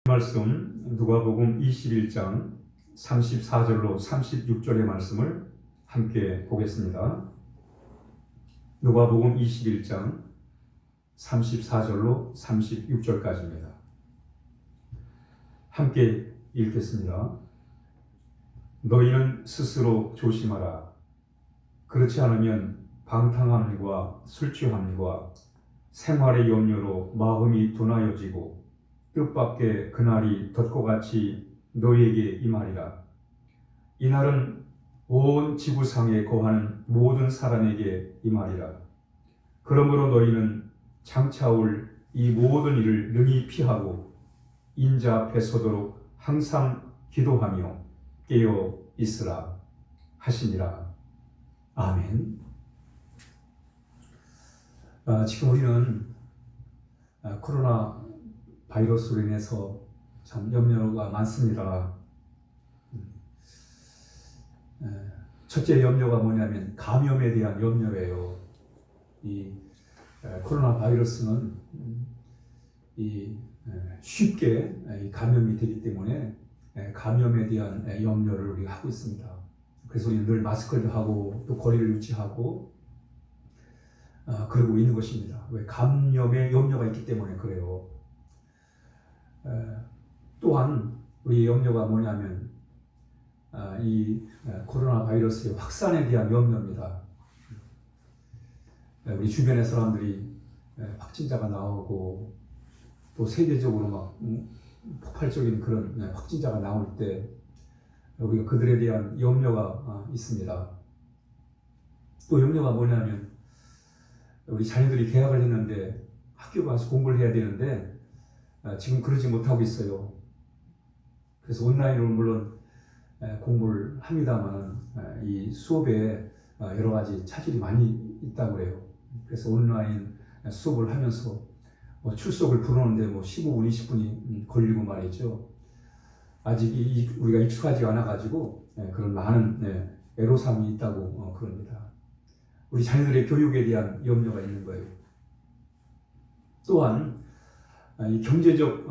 말씀 누가복음 21장 34절로 36절의 말씀을 함께 보겠습니다. 누가복음 21장 34절로 36절까지입니다. 함께 읽겠습니다. 너희는 스스로 조심하라. 그렇지 않으면 방탕한 일과 술 취한 일과 생활의 염려로 마음이 둔하여지고 뜻밖의 그날이 덫고같이 너희에게 임하리라. 이날은 온 지구상에 거하는 모든 사람에게 임하리라. 그러므로 너희는 장차 올 이 모든 일을 능히 피하고 인자 앞에 서도록 항상 기도하며 깨어 있으라 하시니라. 아멘. 지금 우리는 코로나 바이러스로 인해서 참 염려가 많습니다. 첫째 염려가 뭐냐면 감염에 대한 염려예요. 이 코로나 바이러스는 쉽게 감염이 되기 때문에 감염에 대한 염려를 우리가 하고 있습니다. 그래서 우리는 늘 마스크를 하고 또 거리를 유지하고 그러고 있는 것입니다. 왜? 감염에 염려가 있기 때문에 그래요. 또한 우리의 염려가 뭐냐면 이 코로나 바이러스의 확산에 대한 염려입니다. 우리 주변의 사람들이 확진자가 나오고 또 세계적으로 막 폭발적인 그런 확진자가 나올 때 우리가 그들에 대한 염려가 있습니다. 또 염려가 뭐냐면 우리 자녀들이 개학을 했는데 학교 가서 공부를 해야 되는데 지금 그러지 못하고 있어요. 그래서 온라인으로 물론 공부를 합니다만 이 수업에 여러 가지 차질이 많이 있다고 해요. 그래서 온라인 수업을 하면서 출석을 부르는데 15분, 20분이 걸리고 말이죠. 아직 우리가 익숙하지 않아가지고 그런 많은 애로사항이 있다고 그럽니다. 우리 자녀들의 교육에 대한 염려가 있는 거예요. 또한 이 경제적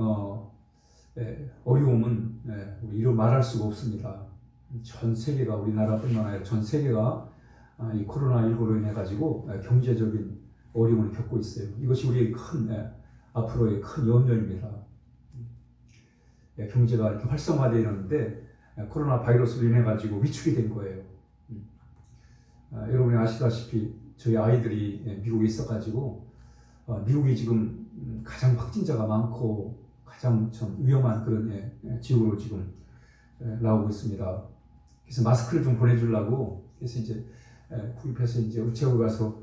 어려움은 우리 이루 말할 수가 없습니다. 전 세계가, 우리나라뿐만 아니라 전 세계가 이 코로나19로 인해 가지고 경제적인 어려움을 겪고 있어요. 이것이 우리의 앞으로의 큰 염려입니다. 경제가 이렇게 활성화되어 있는데 코로나 바이러스로 인해 가지고 위축이 된 거예요. 여러분이 아시다시피 저희 아이들이 미국에 있어 가지고 미국이 지금 가장 확진자가 많고 가장 좀 위험한 그런 지역으로 지금 나오고 있습니다. 그래서 마스크를 좀 보내주려고 그래서 이제 구입해서 이제 우체국 가서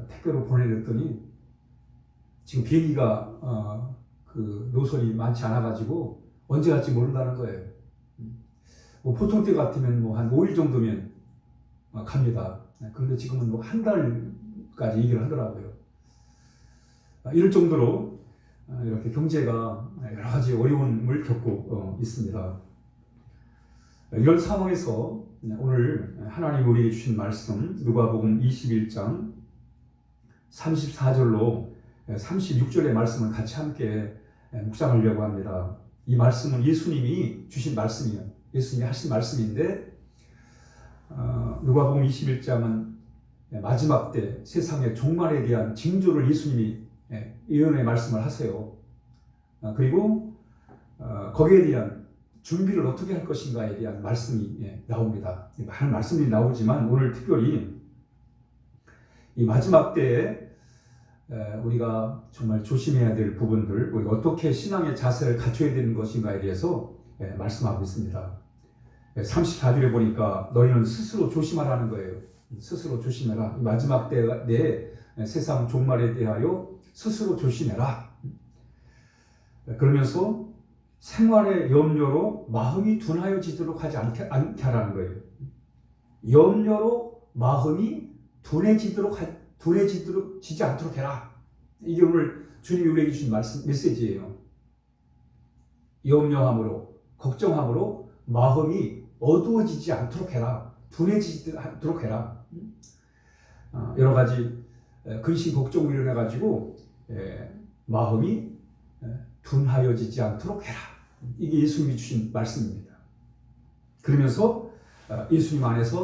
택배로 보내줬더니 지금 비행기가 그 노선이 많지 않아가지고 언제 갈지 모른다는 거예요. 보통 때 같으면 한 5일 정도면 갑니다. 그런데 지금은 한 달까지 얘기를 하더라고요. 이럴 정도로 이렇게 경제가 여러 가지 어려움을 겪고 있습니다. 이런 상황에서 오늘 하나님 우리에게 주신 말씀 누가복음 21장 34절로 36절의 말씀을 같이 함께 묵상하려고 합니다. 이 말씀은 예수님이 주신 말씀이에요. 예수님이 하신 말씀인데 누가복음 21장은 마지막 때 세상의 종말에 대한 징조를 예수님이 예언의 말씀을 하세요. 그리고 거기에 대한 준비를 어떻게 할 것인가에 대한 말씀이 나옵니다. 많은 말씀이 나오지만 오늘 특별히 이 마지막 때에 우리가 정말 조심해야 될 부분들, 우리가 어떻게 신앙의 자세를 갖춰야 되는 것인가에 대해서 말씀하고 있습니다. 34절에 보니까 너희는 스스로 조심하라는 거예요. 스스로 조심해라. 마지막 때에 세상 종말에 대하여 스스로 조심해라. 그러면서 생활의 염려로 마음이 둔하여지도록 하지 않게 하라는 거예요. 염려로 마음이 둔해지지 않도록 해라. 이게 오늘 주님이 우리에게 주신 메시지예요. 염려함으로, 걱정함으로 마음이 어두워지지 않도록 해라. 둔해지지 않도록 해라. 여러 가지 근심 걱정으로 인해 가지고 마음이 둔하여지지 않도록 해라. 이게 예수님이 주신 말씀입니다. 그러면서 예수님 안에서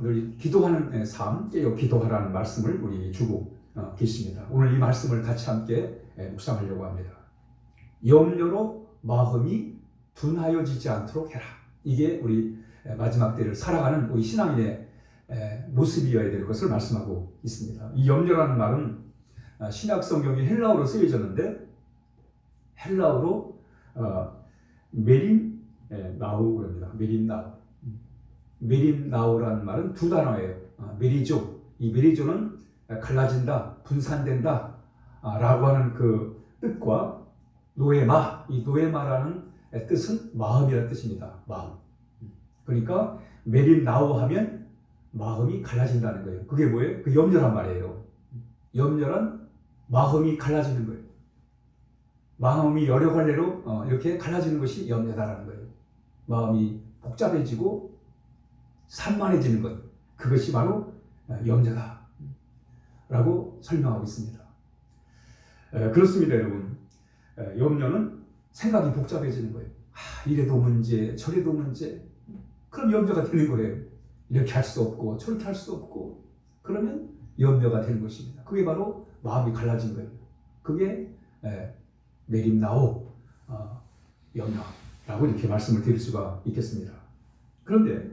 늘 기도하는 삶, 깨어 기도하라는 말씀을 우리 주고 계십니다. 오늘 이 말씀을 같이 함께 묵상하려고 합니다. 염려로 마음이 둔하여지지 않도록 해라. 이게 우리 마지막 때를 살아가는 우리 신앙인의 모습이어야 될 것을 말씀하고 있습니다. 이 염려라는 말은 신약 성경이 헬라어로 쓰여졌는데 헬라어로 메림나우 그럽니다. 메림나우라는 말은 두 단어예요. 메리조. 이 메리조는 갈라진다, 분산된다 라고 하는 그 뜻과 노에마, 이 노에마라는 뜻은 마음이라는 뜻입니다. 마음. 그러니까 메림나우 하면 마음이 갈라진다는 거예요. 그게 뭐예요? 그 염려란 말이에요. 염려란 마음이 갈라지는 거예요. 마음이 여러 갈래로 이렇게 갈라지는 것이 염려다라는 거예요. 마음이 복잡해지고 산만해지는 것, 그것이 바로 염려다 라고 설명하고 있습니다. 그렇습니다, 여러분. 염려는 생각이 복잡해지는 거예요. 이래도 문제, 저래도 문제. 그럼 염려가 되는 거예요. 이렇게 할 수 없고 저렇게 할 수 없고 그러면 염려가 되는 것입니다. 그게 바로 마음이 갈라진 거예요. 그게 메림나오 염려라고 이렇게 말씀을 드릴 수가 있겠습니다. 그런데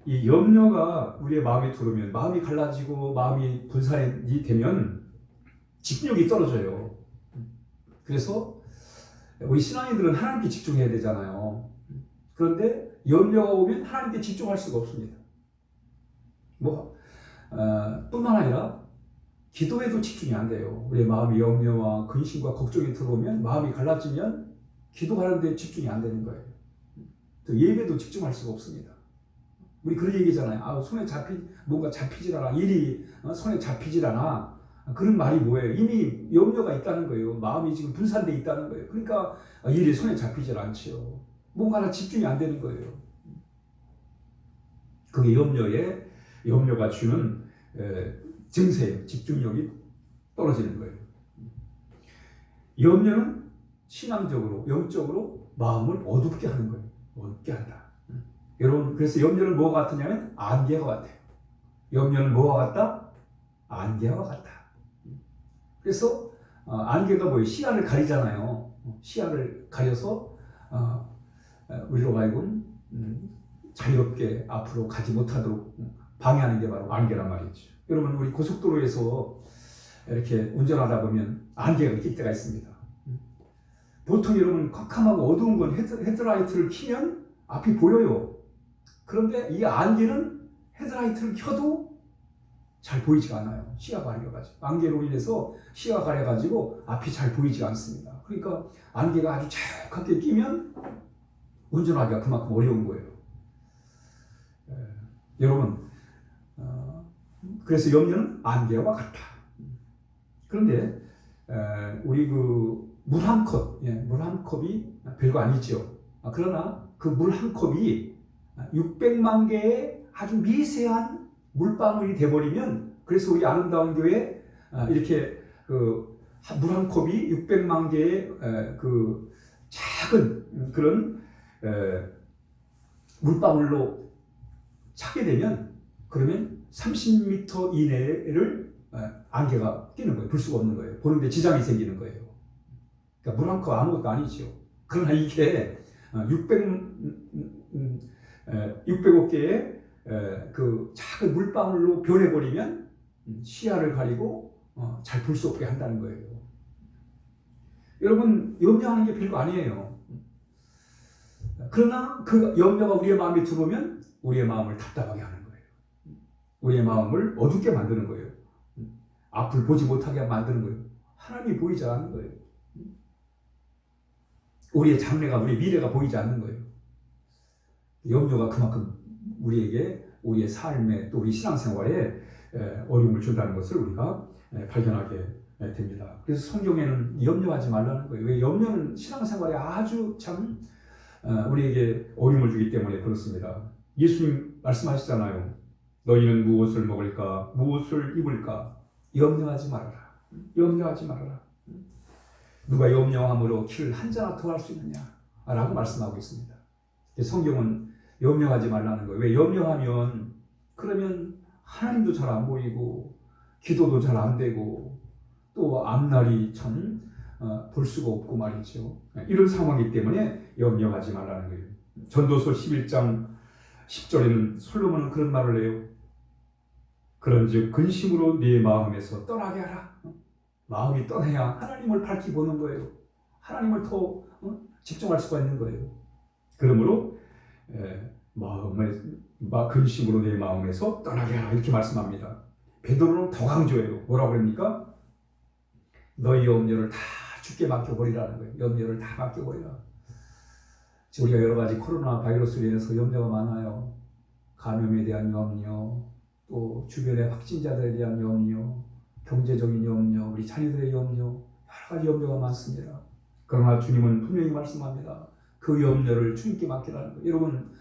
이 염려가 우리의 마음에 들어오면 마음이 갈라지고 마음이 분산이 되면 집중력이 떨어져요. 그래서 우리 신앙인들은 하나님께 집중해야 되잖아요. 그런데 염려가 오면 하나님께 집중할 수가 없습니다. 뿐만 아니라 기도에도 집중이 안 돼요. 우리의 마음이 염려와 근심과 걱정이 들어오면 마음이 갈라지면 기도하는 데 집중이 안 되는 거예요. 또 예배도 집중할 수가 없습니다. 우리 그런 얘기잖아요. 손에 뭔가 잡히질 않아. 일이 손에 잡히질 않아. 그런 말이 뭐예요? 이미 염려가 있다는 거예요. 마음이 지금 분산되어 있다는 거예요. 그러니까 일이 손에 잡히질 않지요. 뭔가 하나 집중이 안 되는 거예요. 그게 염려가 주는 증세예요. 집중력이 떨어지는 거예요. 염려는 신앙적으로, 영적으로 마음을 어둡게 하는 거예요. 어둡게 한다. 여러분, 그래서 염려는 뭐가 같으냐면 안개와 같아요. 염려는 뭐와 같다? 안개와 같다. 그래서 안개가 뭐예요? 시야를 가리잖아요. 시야를 가려서 우리로 하여금 자유롭게 앞으로 가지 못하도록 방해하는 게 바로 안개란 말이죠. 여러분, 우리 고속도로에서 이렇게 운전하다 보면 안개가 낄 때가 있습니다. 보통 여러분 캄캄하고 어두운 건 헤드라이트를 켜면 앞이 보여요. 그런데 이 안개는 헤드라이트를 켜도 잘 보이지가 않아요. 시야가 가려가지고. 안개로 인해서 시야가 가려가지고 앞이 잘 보이지 않습니다. 그러니까 안개가 아주 자욱하게 끼면 운전하기가 그만큼 어려운 거예요. 여러분, 그래서 염려는 안개와 같다. 그런데 우리 물 한 컵이 별거 아니죠. 그러나 그 물 한 컵이 600만 개의 아주 미세한 물방울이 돼버리면, 그래서 우리 아름다운 교회 이렇게 그 물 한 컵이 600만 개의 그 작은 그런 물방울로 차게 되면, 그러면 30m 이내를 안개가 끼는 거예요. 볼 수가 없는 거예요. 보는데 지장이 생기는 거예요. 그러니까 물 한 컵 아무것도 아니죠. 그러나 이게 600억 개의 그 작은 물방울로 변해버리면 시야를 가리고 잘 볼 수 없게 한다는 거예요. 여러분, 염려하는 게 별거 아니에요. 그러나 그 염려가 우리의 마음에 들어오면 우리의 마음을 답답하게 하는 거예요. 우리의 마음을 어둡게 만드는 거예요. 앞을 보지 못하게 만드는 거예요. 하나님이 보이지 않는 거예요. 우리의 장래가, 우리의 미래가 보이지 않는 거예요. 염려가 그만큼 우리에게, 우리의 삶에, 또 우리 신앙생활에 어려움을 준다는 것을 우리가 발견하게 됩니다. 그래서 성경에는 염려하지 말라는 거예요. 왜? 염려는 신앙생활에 아주 참 우리에게 어려움을 주기 때문에 그렇습니다. 예수님 말씀하시잖아요. 너희는 무엇을 먹을까? 무엇을 입을까? 염려하지 말아라. 염려하지 말아라. 누가 염려함으로 키를 한 자나 더할 수 있느냐? 라고 말씀하고 있습니다. 성경은 염려하지 말라는 거예요. 왜 염려하면 그러면 하나님도 잘 안 보이고 기도도 잘 안 되고 또 앞날이 참 볼 수가 없고 말이죠. 이런 상황이기 때문에 염려하지 말라는 거예요. 전도서 11장 10절에는 솔로몬은 그런 말을 해요. 그런즉 근심으로 네 마음에서 떠나게 하라. 마음이 떠나야 하나님을 밝히 보는 거예요. 하나님을 더 집중할 수가 있는 거예요. 그러므로 근심으로 내 마음에서 떠나게 하라 이렇게 말씀합니다. 베드로는 더 강조해요. 뭐라고 그럽니까? 너희 염려를 다 주께 맡겨버리라는 거예요. 염려를 다 맡겨버리라. 지금 우리가 여러 가지 코로나 바이러스로 인해서 염려가 많아요. 감염에 대한 염려, 또 주변의 확진자들에 대한 염려, 경제적인 염려, 우리 자녀들의 염려, 여러 가지 염려가 많습니다. 그러나 주님은 분명히 말씀합니다. 그 염려를 주님께 맡기라는 거예요. 여러분,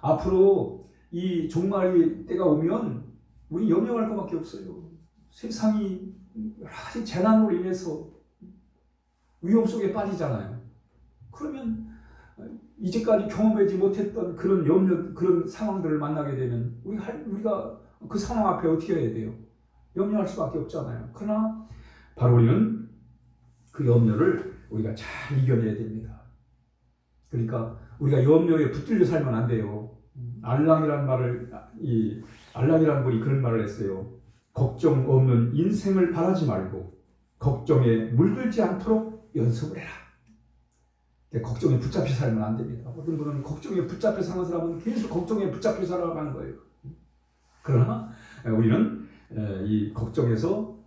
앞으로 이 종말이 때가 오면 우리 염려할 것밖에 없어요. 세상이 여러 가지 재난으로 인해서 위험 속에 빠지잖아요. 그러면 이제까지 경험하지 못했던 그런 염려, 그런 상황들을 만나게 되면 우리가 그 상황 앞에 어떻게 해야 돼요? 염려할 수밖에 없잖아요. 그러나 바로 우리는 그 염려를 우리가 잘 이겨내야 됩니다. 그러니까 우리가 염려에 붙들려 살면 안 돼요. 알랑이라는 분이 그런 말을 했어요. 걱정 없는 인생을 바라지 말고 걱정에 물들지 않도록 연습을 해라. 걱정에 붙잡혀 살면 안 됩니다. 어떤 분은 걱정에 붙잡혀 사는 사람은 계속 걱정에 붙잡혀 살아가는 거예요. 그러나 우리는 이 걱정에서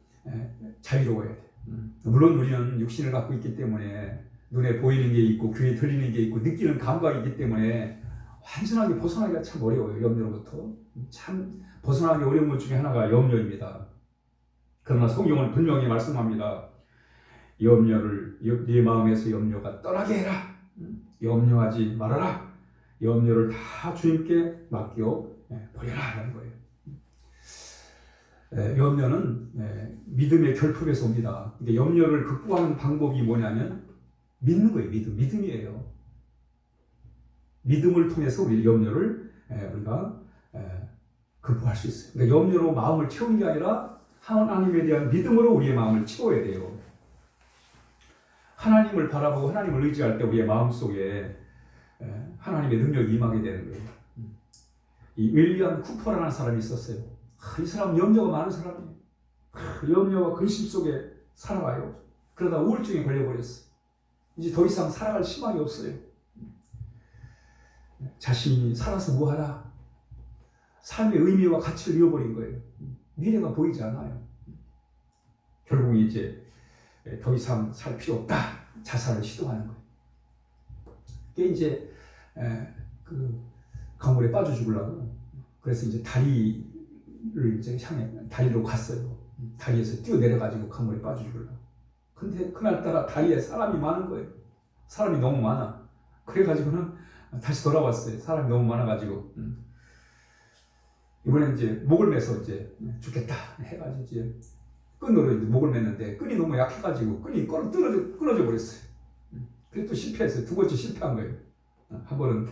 자유로워야 돼요. 물론 우리는 육신을 갖고 있기 때문에 눈에 보이는 게 있고 귀에 들리는 게 있고 느끼는 감각이 있기 때문에 완전하게 벗어나기가 참 어려워요. 염려로부터. 참 벗어나기 어려운 것 중에 하나가 염려입니다. 그러나 성경은 분명히 말씀합니다. 네 마음에서 염려가 떠나게 해라. 염려하지 말아라. 염려를 다 주님께 맡겨 버려라 하는 거예요. 염려는 믿음의 결핍에서 옵니다. 염려를 극복하는 방법이 뭐냐면 믿는 거예요. 믿음이에요. 믿음을 통해서 우리 염려를 우리가 극복할 수 있어요. 그러니까 염려로 마음을 채우는 게 아니라 하나님에 대한 믿음으로 우리의 마음을 채워야 돼요. 하나님을 바라보고 하나님을 의지할 때 우리의 마음속에 하나님의 능력이 임하게 되는 거예요. 이 윌리엄 쿠퍼라는 사람이 있었어요. 이 사람은 염려가 많은 사람이에요. 염려와 근심 속에 살아가요. 그러다 우울증에 걸려버렸어요. 이제 더 이상 살아갈 희망이 없어요. 자신이 살아서 뭐하라? 삶의 의미와 가치를 잃어버린 거예요. 미래가 보이지 않아요. 결국 이제 더 이상 살 필요 없다. 자살을 시도하는 거예요. 그게 이제 그 강물에 빠져 죽으려고. 그래서 이제 다리를 이제 향해 다리로 갔어요. 다리에서 뛰어내려가지고 강물에 빠져 죽으려고. 근데 그날따라 다리에 사람이 많은 거예요. 사람이 너무 많아. 그래가지고는 다시 돌아왔어요. 사람이 너무 많아가지고. 이번엔 이제 목을 매서 이제 죽겠다 해가지고 이제 끈으로 이제 목을 맸는데 끈이 너무 약해가지고 끈이 끊어져 버렸어요. 그래서 또 실패했어요. 두 번째 실패한 거예요. 한 번은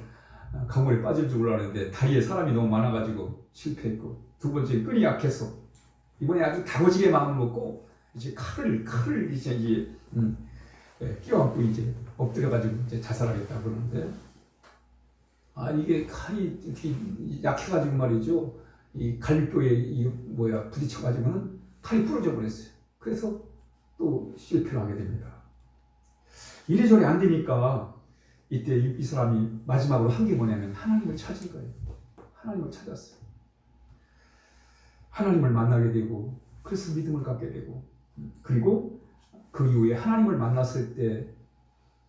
강물에 빠질 줄 알았는데 다리에 사람이 너무 많아가지고 실패했고, 두 번째 끈이 약해서 이번에 아주 다고지게 마음을 먹고 이제 칼을 이제 끼워갖고 이제 엎드려가지고 이제 자살하겠다 그러는데, 이게 칼이 이렇게 약해가지고 말이죠. 이 갈비뼈에 부딪혀가지고는 칼이 부러져 버렸어요. 그래서 또 실패를 하게 됩니다. 이래저래 안 되니까 이때 이 사람이 마지막으로 한 게 뭐냐면 하나님을 찾은 거예요. 하나님을 찾았어요. 하나님을 만나게 되고, 그래서 믿음을 갖게 되고, 그리고 그 이후에 하나님을 만났을 때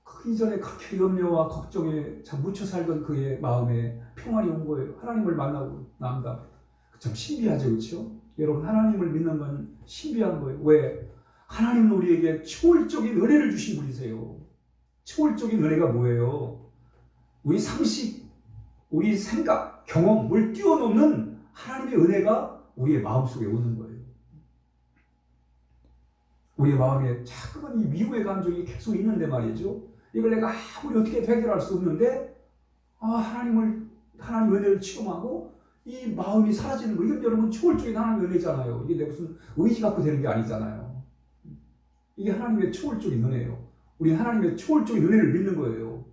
그 이전에 그렇게 염려와 걱정에 참 묻혀 살던 그의 마음에 평안이 온 거예요. 하나님을 만나고 난 다음에. 참 신비하죠, 그렇죠? 여러분, 하나님을 믿는 건 신비한 거예요. 왜? 하나님은 우리에게 초월적인 은혜를 주신 분이세요. 초월적인 은혜가 뭐예요? 우리 상식, 우리 생각, 경험을 뛰어넘는 하나님의 은혜가 우리의 마음속에 오는 거예요. 우리의 마음에 자꾸만 이 미움의 감정이 계속 있는데 말이죠. 이걸 내가 아무리 어떻게 해결할 수 없는데 하나님 은혜를 취임하고 이 마음이 사라지는 거, 이건 여러분 초월적인 하나님의 은혜잖아요. 이게 내 무슨 의지 갖고 되는 게 아니잖아요. 이게 하나님의 초월적인 은혜예요. 우리는 하나님의 초월적인 은혜를 믿는 거예요.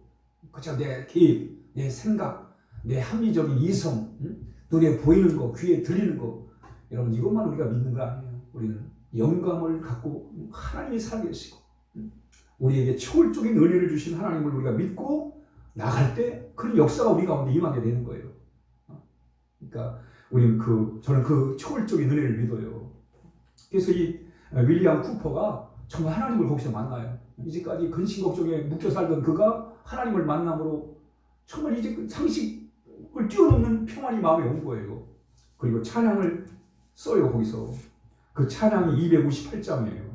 그렇죠? 내 계획, 내 생각, 내 합리적인 이성, 눈에 보이는 거, 귀에 들리는 거, 여러분 이것만 우리가 믿는 거 아니에요. 우리는 영감을 갖고 하나님이 살아계시고 우리에게 초월적인 은혜를 주신 하나님을 우리가 믿고 나갈 때 그런 역사가 우리 가운데 임하게 되는 거예요. 그러니까 저는 그 초월적인 은혜를 믿어요. 그래서 이 윌리엄 쿠퍼가 정말 하나님을 거기서 만나요. 이제까지 근심 걱정에 묶여 살던 그가 하나님을 만남으로 정말 이제 상식을 뛰어넘는 평안이 마음에 온 거예요. 그리고 찬양을 써요. 거기서 그 찬양이 258장이에요.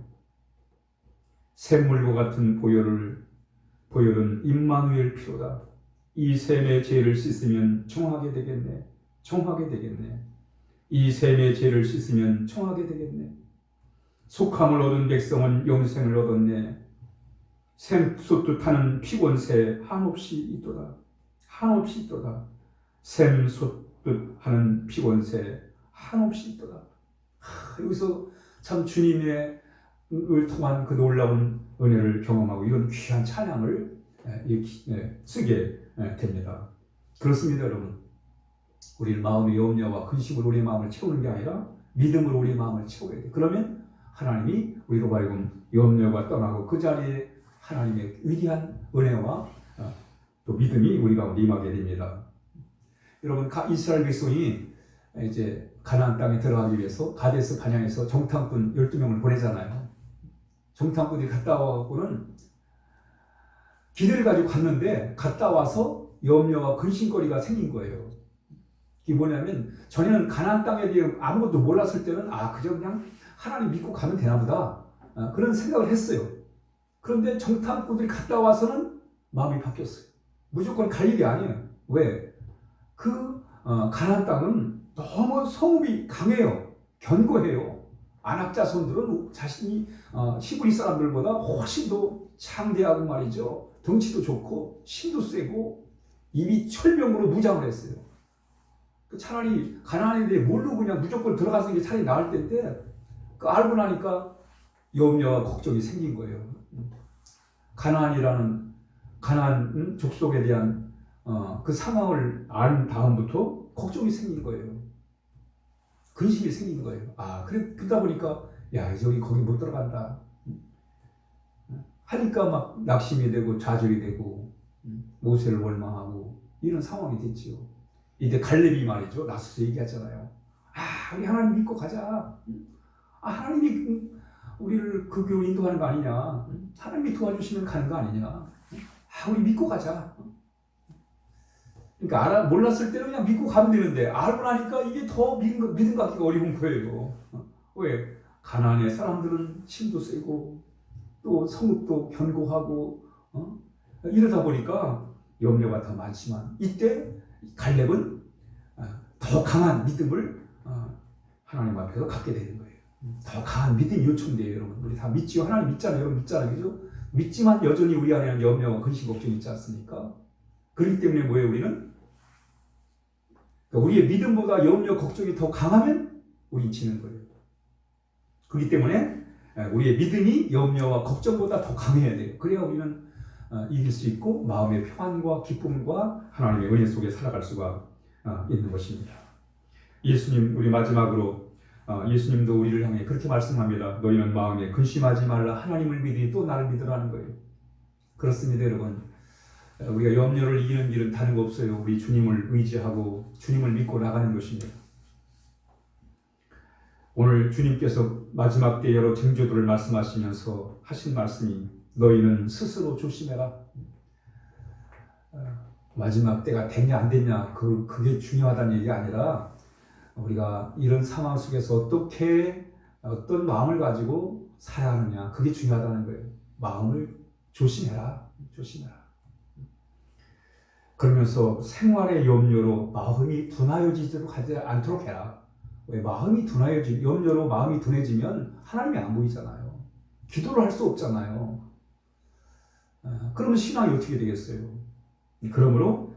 샘물과 같은 보혈은 임마누엘 피로다. 이 샘의 죄를 씻으면 청하게 되겠네. 청하게 되겠네. 이 샘의 죄를 씻으면 청하게 되겠네. 속함을 얻은 백성은 영생을 얻었네. 샘 솟듯하는 피곤새 한없이 있도다. 한없이 있도다. 샘 솟듯하는 피곤새 한없이 있도다. 여기서 참 주님의 을 통한 그 놀라운 은혜를 경험하고 이런 귀한 찬양을 쓰게 됩니다. 그렇습니다, 여러분. 우리는 마음의 염려와 근심으로 우리의 마음을 채우는 게 아니라 믿음으로 우리의 마음을 채워야 돼. 그러면 하나님이 우리로 하여금 염려가 떠나고 그 자리에 하나님의 위대한 은혜와 또 믿음이 우리 가운데 임하게 됩니다. 여러분, 이스라엘 백성이 이제 가나안 땅에 들어가기 위해서 가데스 반향에서 정탐꾼 12명을 보내잖아요. 정탐꾼이 갔다 와갖고는 기대를 가지고 갔는데 갔다 와서 염려와 근심거리가 생긴 거예요. 이게 뭐냐면 전에는 가나안 땅에 대해 아무것도 몰랐을 때는 그저 그냥 하나님 믿고 가면 되나 보다 그런 생각을 했어요. 그런데 정탐꾼들이 갔다 와서는 마음이 바뀌었어요. 무조건 갈 일이 아니에요. 왜? 가나안 땅은 너무 성읍이 강해요. 견고해요. 아낙 자손들은 자신이 히브리 사람들보다 훨씬 더 창대하고 말이죠. 덩치도 좋고 힘도 세고 입이 철병으로 무장을 했어요. 차라리 가나안에 대해 모르고 그냥 무조건 들어가서 이게 차라리 나을 텐데 알고 나니까 염려와 걱정이 생긴 거예요. 가나안 족속에 대한 그 상황을 안 다음부터 걱정이 생긴 거예요. 근심이 생긴 거예요. 그러다 보니까 이제 우리 거기 못 들어간다 하니까 막 낙심이 되고 좌절이 되고 모세를 원망하고 이런 상황이 됐지요. 이때 갈렙이 말이죠. 나서서 얘기하잖아요. 우리 하나님 믿고 가자. 하나님이 우리를 그 길로 인도하는 거 아니냐. 하나님이 도와주시면 가는 거 아니냐. 우리 믿고 가자. 그러니까 몰랐을 때는 그냥 믿고 가면 되는데 알고 나니까 이게 더 믿음 갖기가 어려운 거예요. 왜? 가나안의 사람들은 힘도 세고 또 성읍도 견고하고 이러다 보니까 염려가 더 많지만 이때 갈렙은 더 강한 믿음을 하나님 앞에서 갖게 되는 거예요. 더 강한 믿음이 요청돼요. 여러분 우리 다 믿지요. 하나님 믿잖아요. 여러분 믿잖아요. 그죠? 믿지만 여전히 우리 안에는 염려와 근심 걱정이 있지 않습니까? 그렇기 때문에 뭐예요? 우리는 우리의 믿음보다 염려 걱정이 더 강하면 우리는 지는 거예요. 그렇기 때문에 우리의 믿음이 염려와 걱정보다 더 강해야 돼요. 그래야 우리는 이길 수 있고 마음의 평안과 기쁨과 하나님의 은혜 속에 살아갈 수가 있는 것입니다. 예수님, 우리 마지막으로 예수님도 우리를 향해 그렇게 말씀합니다. 너희는 마음에 근심하지 말라. 하나님을 믿으니 또 나를 믿으라는 거예요. 그렇습니다, 여러분. 우리가 염려를 이기는 길은 다른 거 없어요. 우리 주님을 의지하고 주님을 믿고 나가는 것입니다. 오늘 주님께서 마지막 때 여러 쟁조들을 말씀하시면서 하신 말씀이 너희는 스스로 조심해라. 마지막 때가 됐냐 안 됐냐 그게 중요하다는 얘기가 아니라 우리가 이런 상황 속에서 어떻게 어떤 마음을 가지고 살아야 하느냐 그게 중요하다는 거예요. 마음을 조심해라. 조심해라. 그러면서 생활의 염려로 마음이 둔하여지도록 하지 않도록 해라. 왜? 마음이 염려로 마음이 둔해지면 하나님이 안 보이잖아요. 기도를 할 수 없잖아요. 그러면 신앙이 어떻게 되겠어요? 그러므로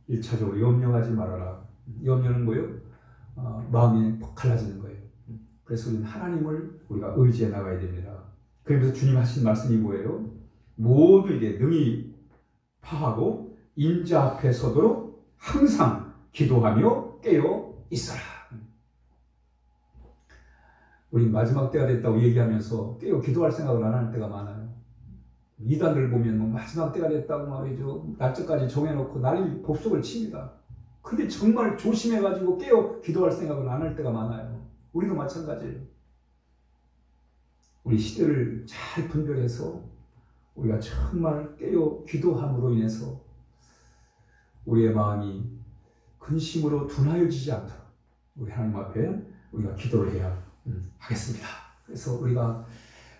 1차적으로 염려하지 말아라. 염려는 뭐예요? 마음이 갈라지는 거예요. 그래서 우리는 하나님을 우리가 의지해 나가야 됩니다. 그러면서 주님 하신 말씀이 뭐예요? 모두에게 능히 파하고 인자 앞에 서도록 항상 기도하며 깨어 있어라. 우리 마지막 때가 됐다고 얘기하면서 깨어 기도할 생각을 안 하는 때가 많아요. 이단들 보면 뭐 마지막 때가 됐다고 말이죠. 날짜까지 정해놓고 난리 법석을 칩니다. 근데 정말 조심해가지고 깨어 기도할 생각을 안 할 때가 많아요. 우리도 마찬가지예요. 우리 시대를 잘 분별해서 우리가 정말 깨어 기도함으로 인해서 우리의 마음이 근심으로 둔하여지지 않도록 우리 하나님 앞에 우리가 기도를 해야 하겠습니다. 그래서 우리가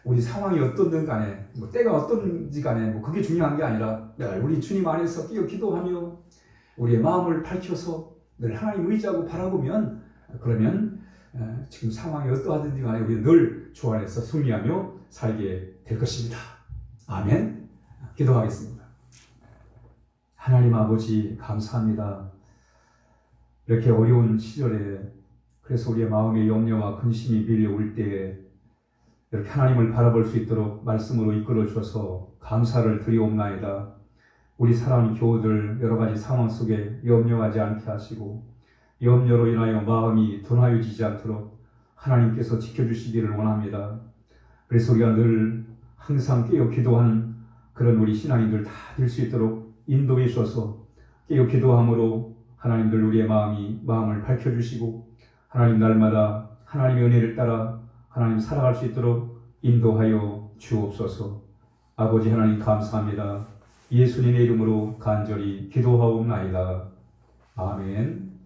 우리 상황이 어떤든 간에 뭐 때가 어떤지 간에 뭐 그게 중요한 게 아니라 우리 주님 안에서 깨어 기도하며 우리의 마음을 밝혀서 늘 하나님 의지하고 바라보면 그러면 지금 상황이 어떠하든지 간에 우리는 늘 주 안에서 승리하며 살게 될 것입니다. 아멘. 기도하겠습니다. 하나님 아버지 감사합니다. 이렇게 어려운 시절에 그래서 우리의 마음의 염려와 근심이 밀려올 때에 이렇게 하나님을 바라볼 수 있도록 말씀으로 이끌어 주셔서 감사를 드리옵나이다. 우리 사랑하는 교우들 여러 가지 상황 속에 염려하지 않게 하시고 염려로 인하여 마음이 둔하여지지 않도록 하나님께서 지켜주시기를 원합니다. 그래서 우리가 늘 항상 깨어 기도하는 그런 우리 신앙인들 다 될 수 있도록 인도해 주셔서 깨어 기도함으로 하나님들 우리의 마음을 밝혀주시고 하나님 날마다 하나님의 은혜를 따라 하나님 살아갈 수 있도록 인도하여 주옵소서. 아버지 하나님 감사합니다. 예수님의 이름으로 간절히 기도하옵나이다. 아멘.